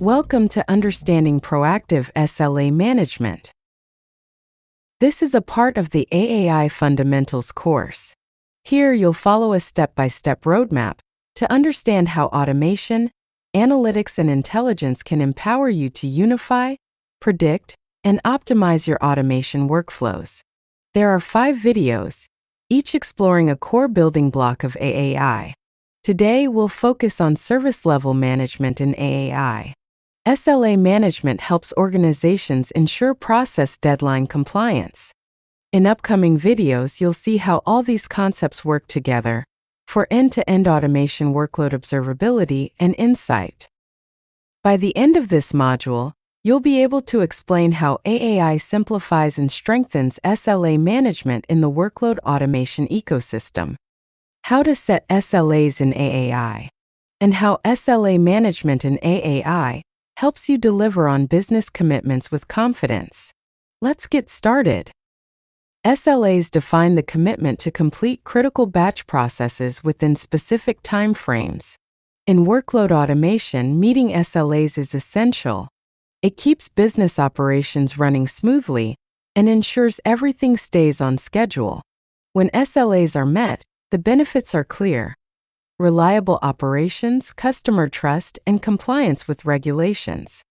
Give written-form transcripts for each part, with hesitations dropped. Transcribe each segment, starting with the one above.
Welcome to Understanding Proactive SLA Management. This is a part of the AAI Fundamentals course. Here you'll follow a step-by-step roadmap to understand how automation, analytics, and intelligence can empower you to unify, predict, and optimize your automation workflows. There are 5 videos, each exploring a core building block of AAI. Today we'll focus on service-level management in AAI. SLA management helps organizations ensure process deadline compliance. In upcoming videos, you'll see how all these concepts work together for end-to-end automation workload observability and insight. By the end of this module, you'll be able to explain how AAI simplifies and strengthens SLA management in the workload automation ecosystem, how to set SLAs in AAI, and how SLA management in AAI helps you deliver on business commitments with confidence. Let's get started. SLAs define the commitment to complete critical batch processes within specific time frames. In workload automation, meeting SLAs is essential. It keeps business operations running smoothly and ensures everything stays on schedule. When SLAs are met, the benefits are clear: reliable operations, customer trust, and compliance with regulations.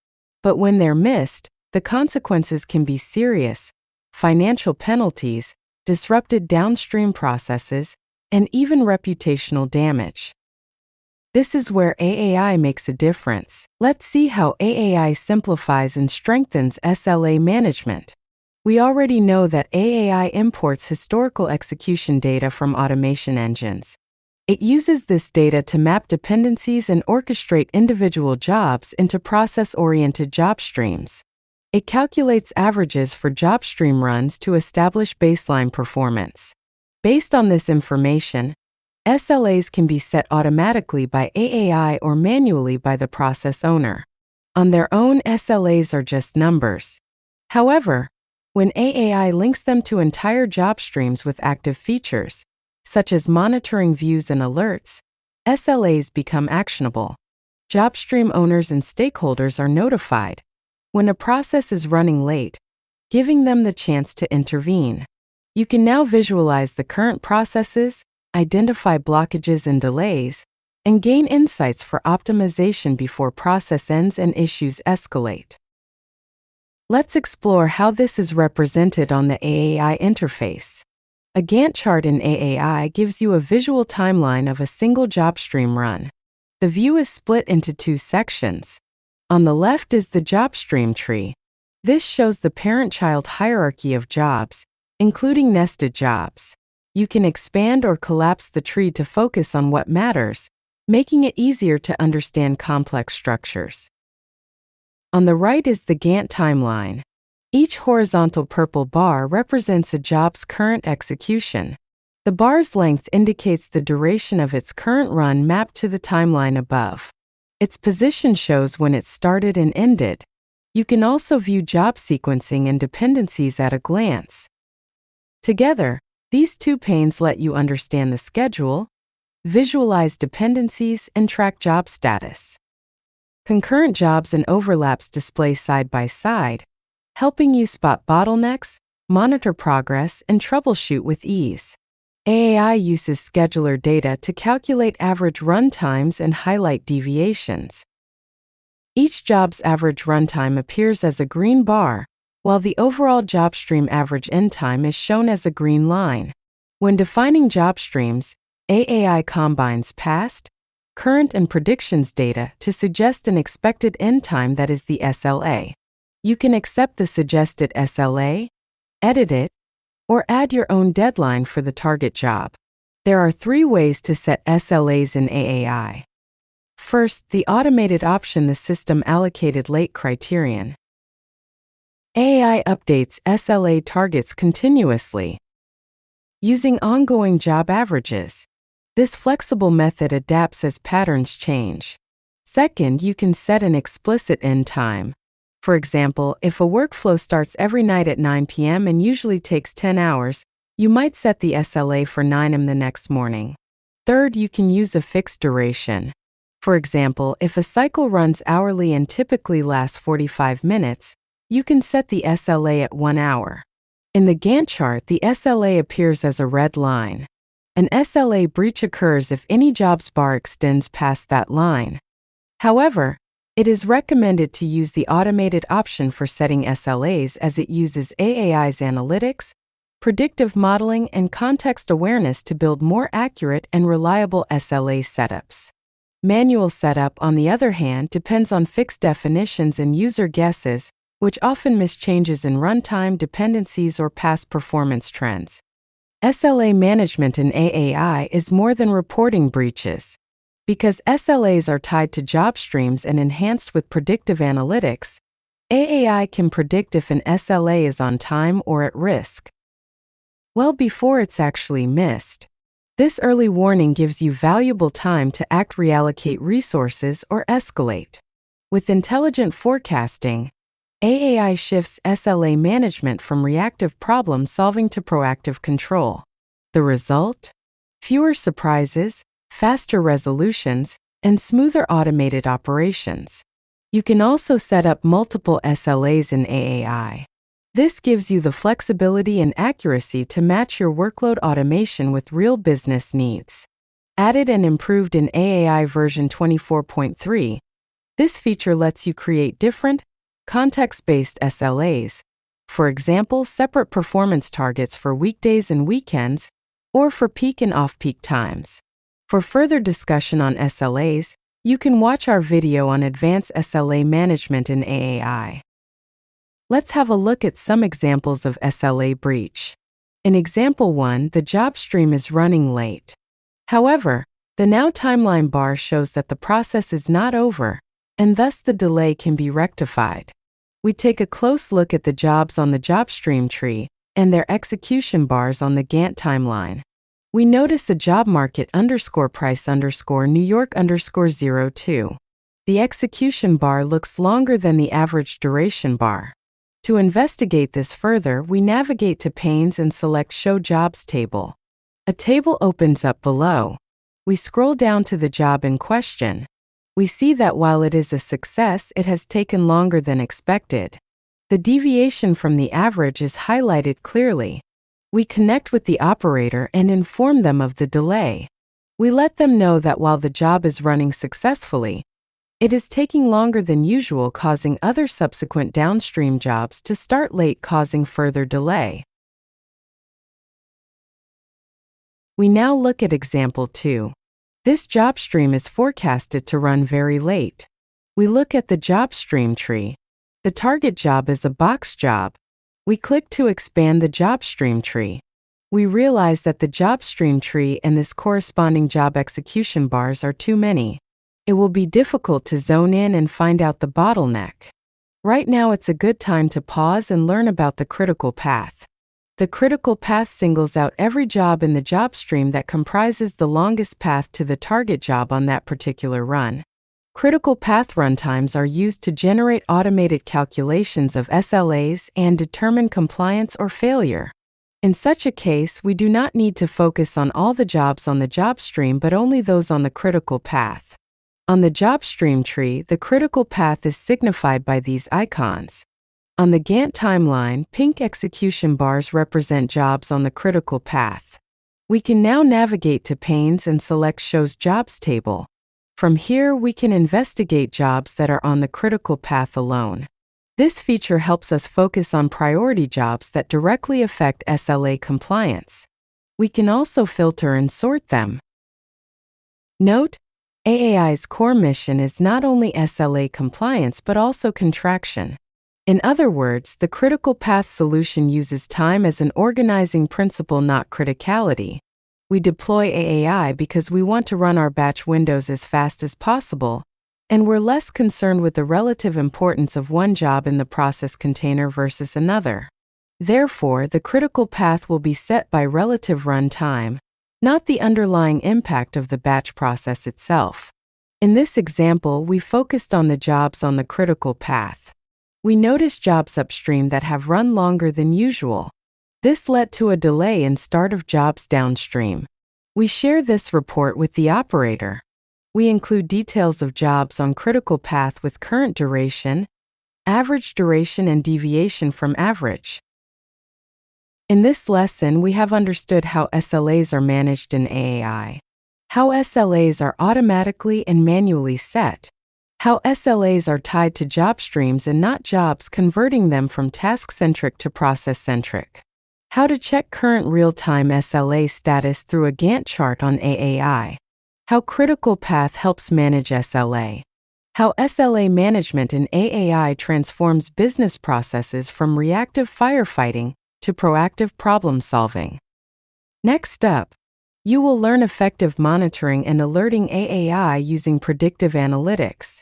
But when they're missed, the consequences can be serious: financial penalties, disrupted downstream processes, and even reputational damage. This is where AAI makes a difference. Let's see how AAI simplifies and strengthens SLA management. We already know that AAI imports historical execution data from automation engines. It uses this data to map dependencies and orchestrate individual jobs into process-oriented job streams. It calculates averages for job stream runs to establish baseline performance. Based on this information, SLAs can be set automatically by AAI or manually by the process owner. On their own, SLAs are just numbers. However, when AAI links them to entire job streams with active features, such as monitoring views and alerts, SLAs become actionable. Job stream owners and stakeholders are notified when a process is running late, giving them the chance to intervene. You can now visualize the current processes, identify blockages and delays, and gain insights for optimization before process ends and issues escalate. Let's explore how this is represented on the AAI interface. A Gantt chart in AAI gives you a visual timeline of a single job stream run. The view is split into 2 sections. On the left is the job stream tree. This shows the parent-child hierarchy of jobs, including nested jobs. You can expand or collapse the tree to focus on what matters, making it easier to understand complex structures. On the right is the Gantt timeline. Each horizontal purple bar represents a job's current execution. The bar's length indicates the duration of its current run mapped to the timeline above. Its position shows when it started and ended. You can also view job sequencing and dependencies at a glance. Together, these 2 panes let you understand the schedule, visualize dependencies, and track job status. Concurrent jobs and overlaps display side by side, helping you spot bottlenecks, monitor progress, and troubleshoot with ease. AAI uses scheduler data to calculate average run times and highlight deviations. Each job's average runtime appears as a green bar, while the overall job stream average end time is shown as a green line. When defining job streams, AAI combines past, current, and predictions data to suggest an expected end time that is the SLA. You can accept the suggested SLA, edit it, or add your own deadline for the target job. There are 3 ways to set SLAs in AAI. First, the automated option, the system allocated late criterion. AAI updates SLA targets continuously using ongoing job averages. This flexible method adapts as patterns change. Second, you can set an explicit end time. For example, if a workflow starts every night at 9 p.m. and usually takes 10 hours, you might set the SLA for 9 a.m. the next morning. Third, you can use a fixed duration. For example, if a cycle runs hourly and typically lasts 45 minutes, you can set the SLA at 1 hour. In the Gantt chart, the SLA appears as a red line. An SLA breach occurs if any jobs bar extends past that line. However, it is recommended to use the automated option for setting SLAs as it uses AAI's analytics, predictive modeling, and context awareness to build more accurate and reliable SLA setups. Manual setup, on the other hand, depends on fixed definitions and user guesses, which often miss changes in runtime dependencies or past performance trends. SLA management in AAI is more than reporting breaches. Because SLAs are tied to job streams and enhanced with predictive analytics, AAI can predict if an SLA is on time or at risk. Well before it's actually missed. This early warning gives you valuable time to reallocate resources or escalate. With intelligent forecasting, AAI shifts SLA management from reactive problem solving to proactive control. The result? Fewer surprises, faster resolutions, and smoother automated operations. You can also set up multiple SLAs in AAI. This gives you the flexibility and accuracy to match your workload automation with real business needs. Added and improved in AAI version 24.3, this feature lets you create different, context-based SLAs, for example, separate performance targets for weekdays and weekends, or for peak and off-peak times. For further discussion on SLAs, you can watch our video on advanced SLA management in AAI. Let's have a look at some examples of SLA breach. In example 1, the job stream is running late. However, the now timeline bar shows that the process is not over, and thus the delay can be rectified. We take a close look at the jobs on the job stream tree and their execution bars on the Gantt timeline. We notice the job market _price New York _02. The execution bar looks longer than the average duration bar. To investigate this further, we navigate to panes and select Show Jobs Table. A table opens up below. We scroll down to the job in question. We see that while it is a success, it has taken longer than expected. The deviation from the average is highlighted clearly. We connect with the operator and inform them of the delay. We let them know that while the job is running successfully, it is taking longer than usual, causing other subsequent downstream jobs to start late, causing further delay. We now look at example 2. This job stream is forecasted to run very late. We look at the job stream tree. The target job is a box job. We click to expand the job stream tree. We realize that the job stream tree and this corresponding job execution bars are too many. It will be difficult to zone in and find out the bottleneck. Right now it's a good time to pause and learn about the critical path. The critical path singles out every job in the job stream that comprises the longest path to the target job on that particular run. Critical path runtimes are used to generate automated calculations of SLAs and determine compliance or failure. In such a case, we do not need to focus on all the jobs on the job stream but only those on the critical path. On the job stream tree, the critical path is signified by these icons. On the Gantt timeline, pink execution bars represent jobs on the critical path. We can now navigate to panes and select Shows Jobs Table. From here, we can investigate jobs that are on the critical path alone. This feature helps us focus on priority jobs that directly affect SLA compliance. We can also filter and sort them. Note: AAI's core mission is not only SLA compliance but also contraction. In other words, the critical path solution uses time as an organizing principle, not criticality. We deploy AAI because we want to run our batch windows as fast as possible, and we're less concerned with the relative importance of one job in the process container versus another. Therefore, the critical path will be set by relative run time, not the underlying impact of the batch process itself. In this example, we focused on the jobs on the critical path. We noticed jobs upstream that have run longer than usual. This led to a delay in start of jobs downstream. We share this report with the operator. We include details of jobs on critical path with current duration, average duration, and deviation from average. In this lesson, we have understood how SLAs are managed in AAI, how SLAs are automatically and manually set, how SLAs are tied to job streams and not jobs, converting them from task-centric to process-centric, how to check current real-time SLA status through a Gantt chart on AAI, how critical path helps manage SLA, how SLA management in AAI transforms business processes from reactive firefighting to proactive problem solving. Next up, you will learn effective monitoring and alerting AAI using predictive analytics.